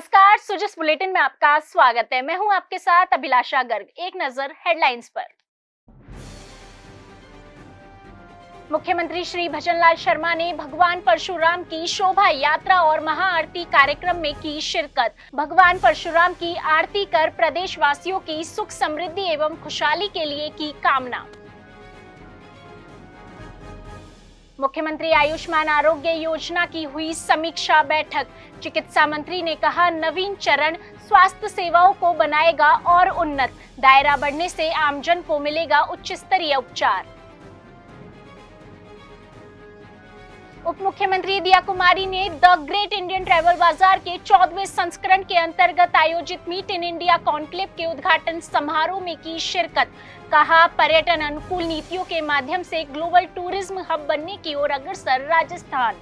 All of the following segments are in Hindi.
नमस्कार, सुजस बुलेटिन में आपका स्वागत है। मैं हूं आपके साथ अभिलाषा गर्ग। एक नजर हेडलाइंस पर। मुख्यमंत्री श्री भजनलाल शर्मा ने भगवान परशुराम की शोभा यात्रा और महाआरती कार्यक्रम में की शिरकत। भगवान परशुराम की आरती कर प्रदेशवासियों की सुख समृद्धि एवं खुशहाली के लिए की कामना। मुख्यमंत्री आयुष्मान आरोग्य योजना की हुई समीक्षा बैठक। चिकित्सा मंत्री ने कहा, नवीन चरण स्वास्थ्य सेवाओं को बनाएगा और उन्नत। दायरा बढ़ने से आमजन को मिलेगा उच्च स्तरीय उपचार। उप मुख्यमंत्री दिया कुमारी ने द ग्रेट इंडियन ट्रैवल बाजार के 14वें संस्करण के अंतर्गत आयोजित मीट इन इंडिया कॉन्क्लेव के उद्घाटन समारोह में की शिरकत। कहा, पर्यटन अनुकूल नीतियों के माध्यम से ग्लोबल टूरिज्म हब बनने की ओर अग्रसर राजस्थान।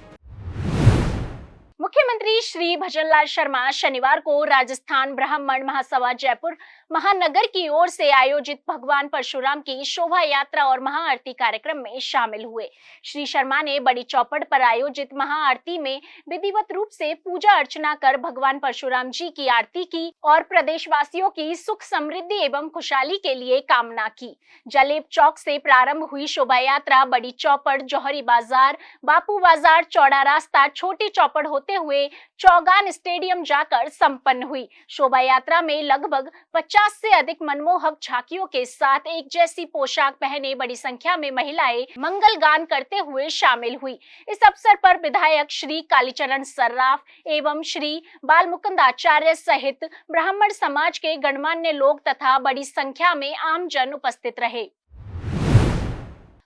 मुख्यमंत्री श्री भजनलाल शर्मा शनिवार को राजस्थान ब्राह्मण महासभा जयपुर महानगर की ओर से आयोजित भगवान परशुराम की शोभा यात्रा और महाआरती कार्यक्रम में शामिल हुए। श्री शर्मा ने बड़ी चौपड़ पर आयोजित महाआरती में विधिवत रूप से पूजा अर्चना कर भगवान परशुराम जी की आरती की और प्रदेशवासियों की सुख समृद्धि एवं खुशहाली के लिए कामना की। जलेब चौक से प्रारंभ हुई शोभा यात्रा बड़ी चौपड़, जौहरी बाजार, बापू बाजार, चौड़ा रास्ता, छोटी चौपड़ होते हुए चौगान स्टेडियम जाकर संपन्न हुई। शोभा यात्रा में लगभग 50 से अधिक मनमोहक झांकियों के साथ एक जैसी पोशाक पहने बड़ी संख्या में महिलाएं मंगल गान करते हुए शामिल हुई। इस अवसर पर विधायक श्री कालीचरण सर्राफ एवं श्री बालमुकुंद आचार्य सहित ब्राह्मण समाज के गणमान्य लोग तथा बड़ी संख्या में आमजन उपस्थित रहे।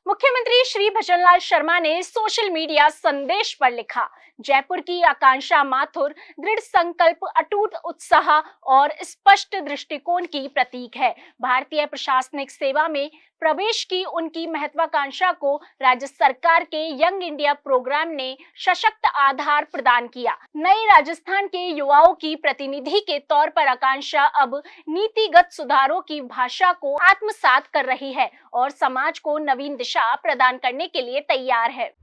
मुख्यमंत्री श्री भजनलाल शर्मा ने सोशल मीडिया संदेश पर लिखा, जयपुर की आकांक्षा माथुर दृढ़ संकल्प, अटूट उत्साह और स्पष्ट दृष्टिकोण की प्रतीक है। भारतीय प्रशासनिक सेवा में प्रवेश की उनकी महत्वाकांक्षा को राज्य सरकार के यंग इंडिया प्रोग्राम ने सशक्त आधार प्रदान किया। नए राजस्थान के युवाओं की प्रतिनिधि के तौर पर आकांक्षा अब नीतिगत सुधारों की भाषा को आत्मसात कर रही है और समाज को नवीन दिशा प्रदान करने के लिए तैयार है।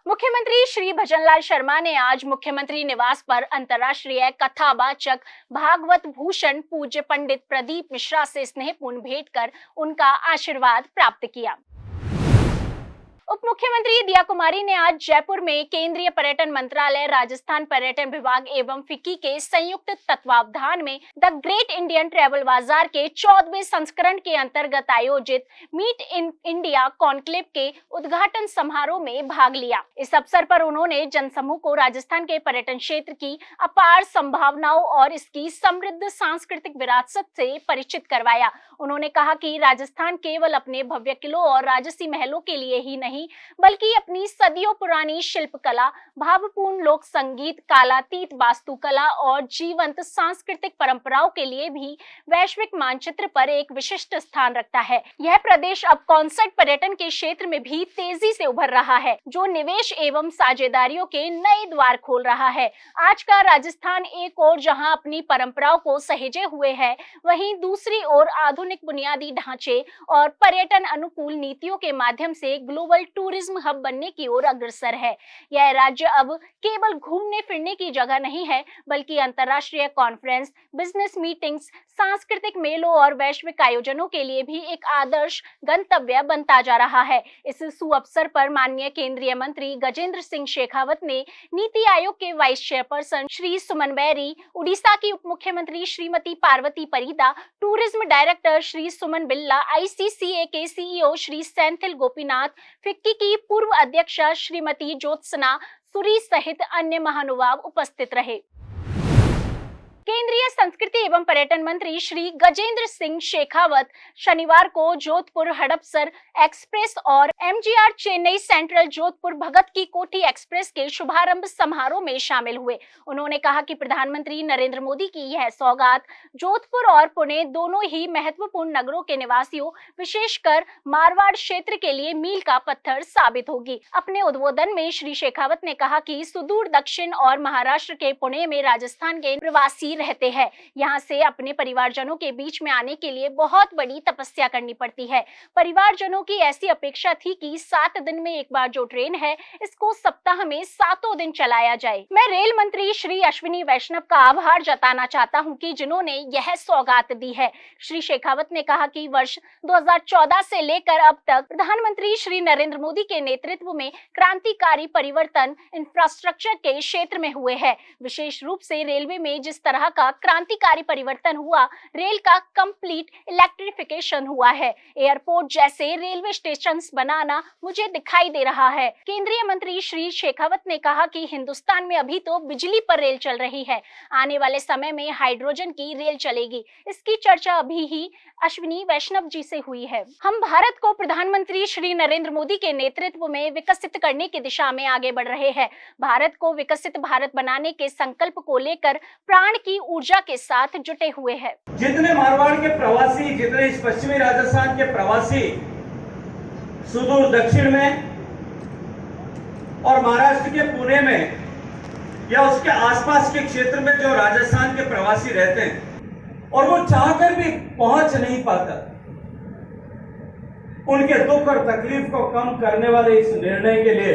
मुख्यमंत्री श्री भजनलाल शर्मा ने आज मुख्यमंत्री निवास पर अंतर्राष्ट्रीय कथावाचक भागवत भूषण पूज्य पंडित प्रदीप मिश्रा से स्नेहपूर्ण भेंट कर उनका आशीर्वाद प्राप्त किया। उप मुख्यमंत्री दिया कुमारी ने आज जयपुर में केंद्रीय पर्यटन मंत्रालय, राजस्थान पर्यटन विभाग एवं फिक्की के संयुक्त तत्वावधान में द ग्रेट इंडियन ट्रैवल बाजार के 14वें संस्करण के अंतर्गत आयोजित मीट इन इंडिया कॉन्क्लेव के उद्घाटन समारोह में भाग लिया। इस अवसर पर उन्होंने जनसमूह को राजस्थान के पर्यटन क्षेत्र की अपार संभावनाओं और इसकी समृद्ध सांस्कृतिक विरासत से परिचित करवाया। उन्होंने कहा कि राजस्थान केवल अपने भव्य किलों और राजसी महलों के लिए ही नहीं बल्कि अपनी सदियों पुरानी शिल्पकला, भावपूर्ण लोक संगीत, कालातीत वास्तुकला और जीवंत सांस्कृतिक परंपराओं के लिए भी वैश्विक मानचित्र पर एक विशिष्ट स्थान रखता है। यह प्रदेश अब कॉन्सर्ट पर्यटन के क्षेत्र में भी तेजी से उभर रहा है, जो निवेश एवं साझेदारियों के नए द्वार खोल रहा है। आज का राजस्थान एक ओर जहां अपनी परंपराओं को सहेजे हुए है, वहीं दूसरी ओर आधुनिक बुनियादी ढांचे और पर्यटन अनुकूल नीतियों के माध्यम से ग्लोबल टूरिज्म हब बनने की ओर अग्रसर है। यह राज्य अब केवल घूमने फिरने की जगह नहीं है, बल्कि अंतर्राष्ट्रीय कॉन्फ्रेंस, बिजनेस मीटिंग्स, सांस्कृतिक मेलों और वैश्विक आयोजनों के लिए भी एक आदर्श गंतव्य बनता जा रहा है। इस सुअवसर पर माननीय केंद्रीय मंत्री गजेंद्र सिंह शेखावत ने नीति आयोग के वाइस चेयरपर्सन श्री सुमन बैरी, उड़ीसा की उप मुख्यमंत्री श्रीमती पार्वती परीदा, टूरिज्म डायरेक्टर श्री सुमन बिल्ला, ICCA के CEO श्री सेंथिल गोपीनाथ, फिक्की की पूर्व अध्यक्षा श्रीमती ज्योत्सना सूरी सहित अन्य महानुभाव उपस्थित रहे। केंद्रीय संस्कृति एवं पर्यटन मंत्री श्री गजेंद्र सिंह शेखावत शनिवार को जोधपुर हड़पसर एक्सप्रेस और MGR चेन्नई सेंट्रल जोधपुर भगत की कोठी एक्सप्रेस के शुभारंभ समारोह में शामिल हुए। उन्होंने कहा कि प्रधानमंत्री नरेंद्र मोदी की यह सौगात जोधपुर और पुणे दोनों ही महत्वपूर्ण नगरों के निवासियों, विशेषकर मारवाड़ क्षेत्र के लिए मील का पत्थर साबित होगी। अपने उद्बोधन में श्री शेखावत ने कहा कि सुदूर दक्षिण और महाराष्ट्र के पुणे में राजस्थान के प्रवासी भी रहते हैं। यहाँ से अपने परिवारजनों के बीच में आने के लिए बहुत बड़ी तपस्या करनी पड़ती है। परिवारजनों की ऐसी अपेक्षा थी कि 7 दिन में एक बार जो ट्रेन है, इसको सप्ताह में 7 दिन चलाया जाए। मैं रेल मंत्री श्री अश्विनी वैष्णव का आभार जताना चाहता हूँ कि जिन्होंने यह सौगात दी है। श्री शेखावत ने कहा कि वर्ष 2014 से लेकर अब तक प्रधानमंत्री श्री नरेंद्र मोदी के नेतृत्व में क्रांतिकारी परिवर्तन इंफ्रास्ट्रक्चर के क्षेत्र में हुए हैं। विशेष रूप से रेलवे में जिस तरह का क्रांतिकारी परिवर्तन हुआ, रेल का कंप्लीट इलेक्ट्रिफिकेशन हुआ है। एयरपोर्ट जैसे रेलवे स्टेशन बनाना मुझे दिखाई दे रहा है। केंद्रीय मंत्री श्री शेखावत ने कहा कि हिंदुस्तान में अभी तो बिजली पर रेल चल रही है, आने वाले समय में हाइड्रोजन की रेल चलेगी। इसकी चर्चा अभी ही अश्विनी वैष्णव जी से हुई है। हम भारत को प्रधानमंत्री श्री नरेंद्र मोदी के नेतृत्व में विकसित करने की दिशा में आगे बढ़ रहे हैं। भारत को विकसित भारत बनाने के संकल्प को लेकर प्राण की ऊर्जा के साथ जुटे हुए हैं। जितने मारवाड़ के प्रवासी, जितने इस पश्चिमी राजस्थान के प्रवासी सुदूर दक्षिण में और महाराष्ट्र के पुणे में या उसके आसपास के क्षेत्र में जो राजस्थान के प्रवासी रहते हैं और वो चाहकर भी पहुंच नहीं पाता, उनके दुख और तकलीफ को कम करने वाले इस निर्णय के लिए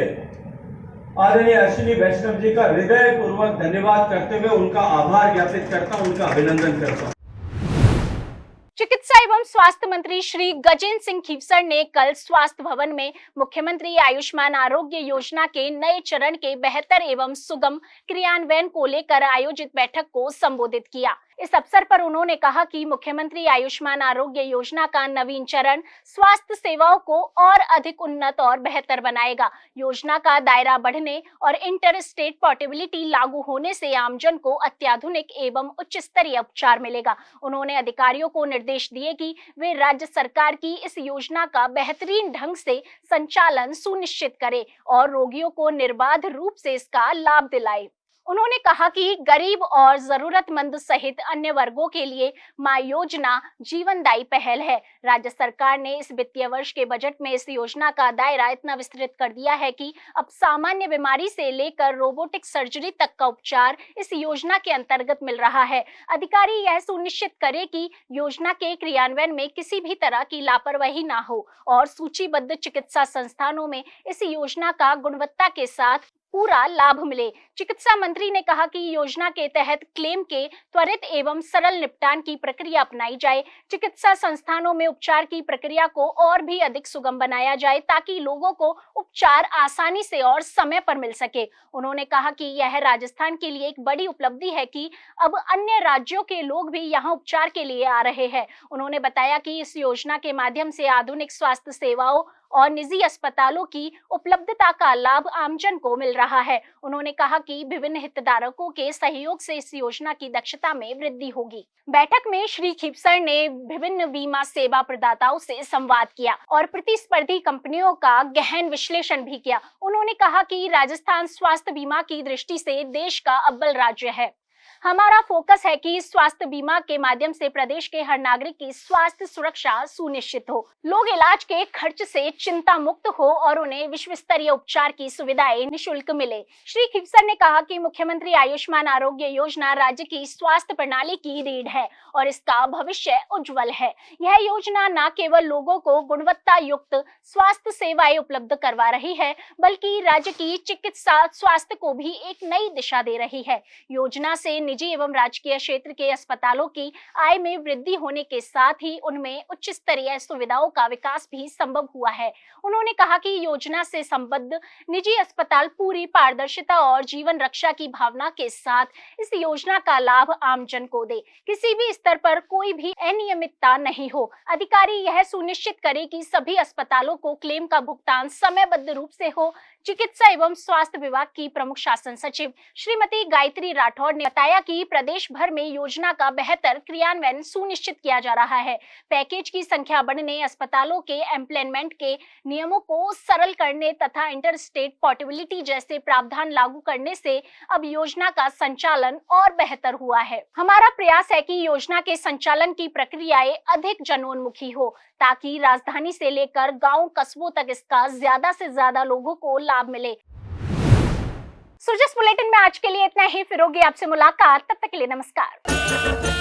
आदरणीय अश्विनी वैष्णव जी का हृदय पूर्वक धन्यवाद करते हुए उनका आभार ज्ञापित करता हूं, उनका अभिनंदन करता हूं। चिकित्सा एवं स्वास्थ्य मंत्री श्री गजेंद्र सिंह खीवसर ने कल स्वास्थ्य भवन में मुख्यमंत्री आयुष्मान आरोग्य योजना के नए चरण के बेहतर एवं सुगम क्रियान्वयन को लेकर आयोजित बैठक को संबोधित किया। इस अवसर पर उन्होंने कहा कि मुख्यमंत्री आयुष्मान आरोग्य योजना का नवीन चरण स्वास्थ्य सेवाओं को और अधिक उन्नत और बेहतर बनाएगा। योजना का दायरा बढ़ने और इंटर स्टेट पोर्टेबिलिटी लागू होने से आमजन को अत्याधुनिक एवं उच्च स्तरीय उपचार मिलेगा। उन्होंने अधिकारियों को निर्देश दिए कि वे राज्य सरकार की इस योजना का बेहतरीन ढंग से संचालन सुनिश्चित करें और रोगियों को निर्बाध रूप से इसका लाभ दिलाए। उन्होंने कहा कि गरीब और जरूरतमंद सहित अन्य वर्गों के लिए मां योजना जीवनदायी पहल है। राज्य सरकार ने इस वित्तीय वर्ष के बजट में इस योजना का दायरा इतना विस्तृत कर दिया है कि अब सामान्य बीमारी से लेकर रोबोटिक सर्जरी तक का उपचार इस योजना के अंतर्गत मिल रहा है। अधिकारी यह सुनिश्चित करें कि योजना के क्रियान्वयन में किसी भी तरह की लापरवाही ना हो और सूचीबद्ध चिकित्सा संस्थानों में इस योजना का गुणवत्ता के साथ पूरा लाभ मिले। चिकित्सा मंत्री ने कहा कि योजना के तहत क्लेम के त्वरित एवं सरल निपटान की प्रक्रिया अपनाई जाए। चिकित्सा संस्थानों में उपचार की प्रक्रिया को और भी अधिक सुगम बनाया जाए ताकि लोगों को उपचार आसानी से और समय पर मिल सके। उन्होंने कहा कि यह राजस्थान के लिए एक बड़ी उपलब्धि है कि अब अन्य राज्यों के लोग भी यहाँ उपचार के लिए आ रहे हैं। उन्होंने बताया कि इस योजना के माध्यम से आधुनिक स्वास्थ्य सेवाओं और निजी अस्पतालों की उपलब्धता का लाभ आमजन को मिल रहा है। उन्होंने कहा कि विभिन्न हितधारकों के सहयोग से इस योजना की दक्षता में वृद्धि होगी। बैठक में श्री खीवसर ने विभिन्न बीमा सेवा प्रदाताओं से संवाद किया और प्रतिस्पर्धी कंपनियों का गहन विश्लेषण भी किया। उन्होंने कहा कि राजस्थान स्वास्थ्य बीमा की दृष्टि से देश का अव्वल राज्य है। हमारा फोकस है कि स्वास्थ्य बीमा के माध्यम से प्रदेश के हर नागरिक की स्वास्थ्य सुरक्षा सुनिश्चित हो, लोग इलाज के खर्च से चिंता मुक्त हो और उन्हें विश्व स्तरीय उपचार की सुविधाएं निःशुल्क मिले। श्री खीवसर ने कहा कि मुख्यमंत्री आयुष्मान आरोग्य योजना राज्य की स्वास्थ्य प्रणाली की रीढ़ है और इसका भविष्य उज्जवल है। यह योजना न केवल लोगों को गुणवत्ता युक्त स्वास्थ्य सेवाएं उपलब्ध करवा रही है, बल्कि राज्य की चिकित्सा स्वास्थ्य को भी एक नई दिशा दे रही है। योजना से निजी एवं राजकीय क्षेत्र के अस्पतालों की आय में वृद्धि होने के साथ ही उनमें उच्च स्तरीय सुविधाओं का विकास भी संभव हुआ है। उन्होंने कहा कि योजना से संबद्ध निजी अस्पताल पूरी पारदर्शिता और जीवन रक्षा की भावना के साथ इस योजना का लाभ आमजन को दे। किसी भी स्तर पर कोई भी अनियमितता नहीं हो। अधिकारी यह सुनिश्चित करे कि सभी अस्पतालों को क्लेम का भुगतान समयबद्ध रूप से हो। चिकित्सा एवं स्वास्थ्य विभाग की प्रमुख शासन सचिव श्रीमती गायत्री राठौड़ ने बताया कि प्रदेश भर में योजना का बेहतर क्रियान्वयन सुनिश्चित किया जा रहा है। पैकेज की संख्या बढ़ने, अस्पतालों के एम्प्लॉयमेंट के नियमों को सरल करने तथा इंटर स्टेट पोर्टेबिलिटी जैसे प्रावधान लागू करने से अब योजना का संचालन और बेहतर हुआ है। हमारा प्रयास है कि योजना के संचालन की प्रक्रियाएं अधिक जनोन्मुखी हो ताकि राजधानी से लेकर गांव कस्बों तक इसका ज्यादा से ज्यादा लोगों को लाभ मिले। सुजस बुलेटिन में आज के लिए इतना ही। फिर होगी आपसे मुलाकात, तब तक के लिए नमस्कार।